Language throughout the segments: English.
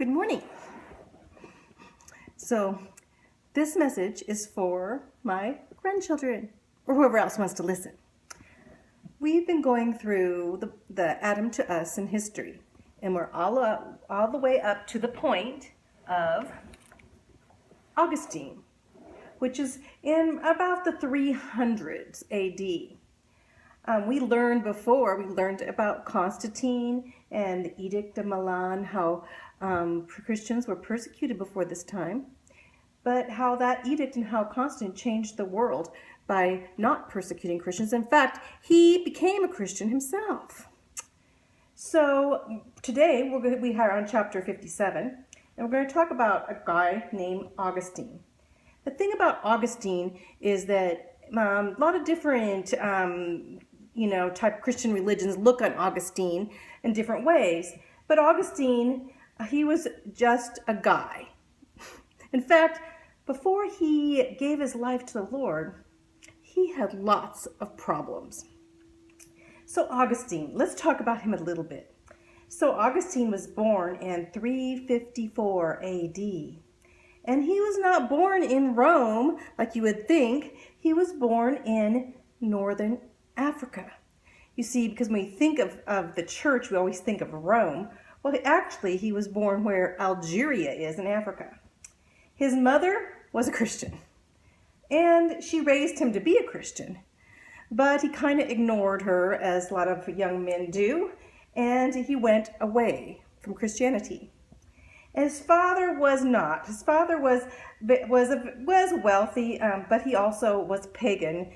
Good morning. So this message is for my grandchildren or whoever else wants to listen. We've been going through the Adam to us in history, and we're all the way up to the point of Augustine, which is in about the 300s AD. We learned about Constantine and the Edict of Milan, how Christians were persecuted before this time, but how that edict and how Constantine changed the world by not persecuting Christians. In fact, he became a Christian himself. So today we are on chapter 57, and we're going to talk about a guy named Augustine. The thing about Augustine is that a lot of different type Christian religions look on Augustine in different ways. But Augustine, he was just a guy. In fact, before he gave his life to the Lord, he had lots of problems. So Augustine, let's talk about him a little bit. So Augustine was born in 354 AD. And he was not born in Rome like you would think. He was born in northern Africa. You see, because when we think of the church, we always think of Rome. Well, actually, he was born where Algeria is in Africa. His mother was a Christian, and she raised him to be a Christian, but he kind of ignored her, as a lot of young men do, and he went away from Christianity. And his father was not. His father was wealthy, but he also was pagan,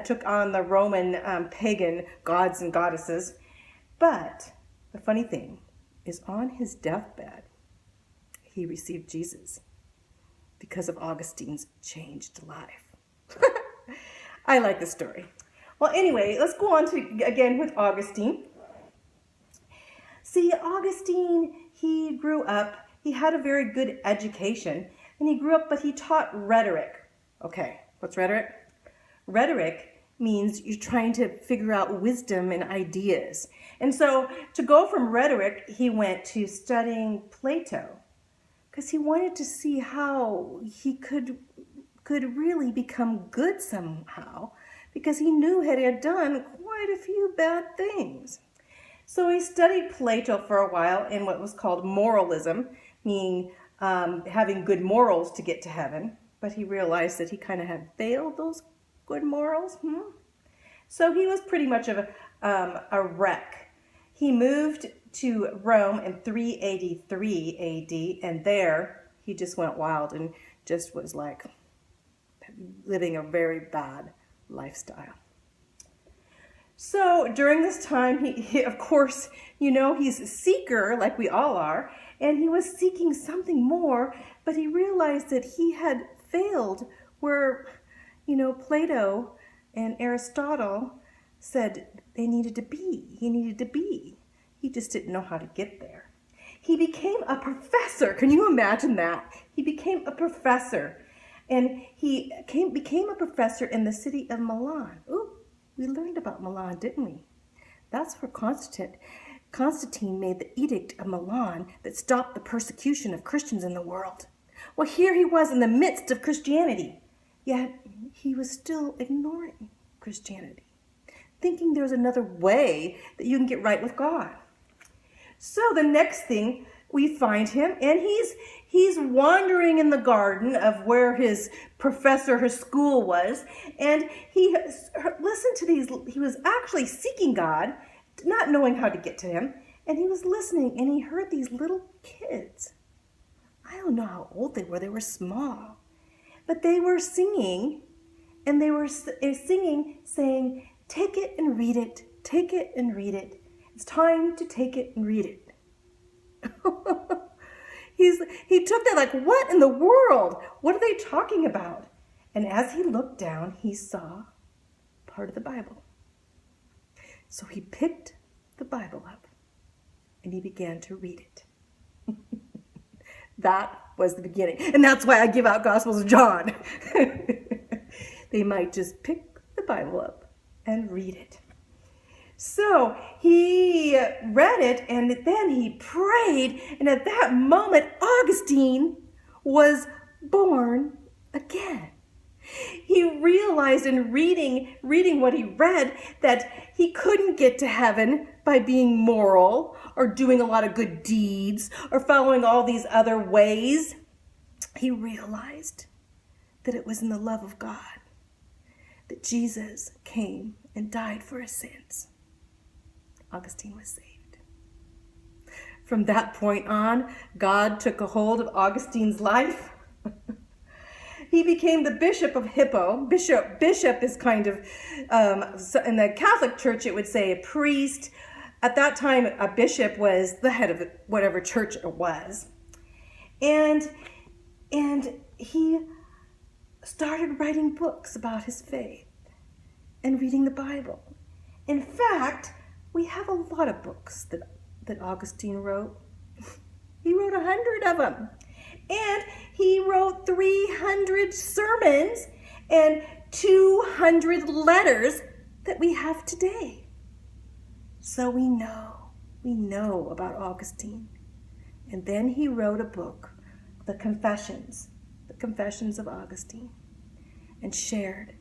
took on the Roman pagan gods and goddesses. But the funny thing is, on his deathbed, he received Jesus because of Augustine's changed life. I like the story. Well, anyway, let's go on again with Augustine. See, Augustine, he grew up. He had a very good education, and he grew up, but he taught rhetoric. Okay, what's rhetoric? Rhetoric means you're trying to figure out wisdom and ideas. And so to go from rhetoric, he went to studying Plato, because he wanted to see how he could really become good somehow, because he knew he had done quite a few bad things. So he studied Plato for a while in what was called moralism, meaning having good morals to get to heaven. But he realized that he kind of had failed those good morals. So he was pretty much of a wreck. He moved to Rome in 383 AD, and there he just went wild and just was like living a very bad lifestyle. So during this time, he of course, he's a seeker like we all are, and he was seeking something more, but he realized that he had failed where, Plato and Aristotle said he needed to be. He just didn't know how to get there. He became a professor. Can you imagine that? He became a professor, and he became a professor in the city of Milan. Ooh. We learned about Milan, didn't we? That's where Constantine made the Edict of Milan that stopped the persecution of Christians in the world. Well, here he was in the midst of Christianity, yet he was still ignoring Christianity, thinking there's another way that you can get right with God. So the next thing, we find him, and he's wandering in the garden of where his school was, and he listened to these. He was actually seeking God, not knowing how to get to him, and he was listening, and he heard these little kids. I don't know how old they were. They were small, but they were singing, and they were singing, saying, "Take it and read it. Take it and read it. It's time to take it and read it." He took that like, what in the world? What are they talking about? And as he looked down, he saw part of the Bible. So he picked the Bible up and he began to read it. That was the beginning. And that's why I give out Gospels of John. They might just pick the Bible up and read it. So he read it and then he prayed. And at that moment, Augustine was born again. He realized in reading what he read that he couldn't get to heaven by being moral or doing a lot of good deeds or following all these other ways. He realized that it was in the love of God that Jesus came and died for his sins. Augustine was saved. From that point on, God took a hold of Augustine's life. He became the Bishop of Hippo. Bishop is kind of, in the Catholic Church, it would say a priest. At that time, a bishop was the head of whatever church it was. And he started writing books about his faith and reading the Bible. In fact, we have a lot of books that Augustine wrote. He wrote 100 of them. And he wrote 300 sermons and 200 letters that we have today. So we know about Augustine. And then he wrote a book, the Confessions of Augustine, and shared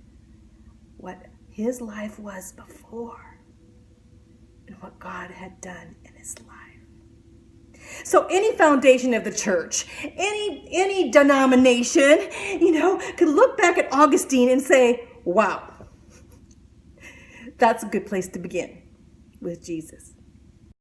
what his life was before and what God had done in his life. So any foundation of the church, any denomination, could look back at Augustine and say, wow, that's a good place to begin with Jesus.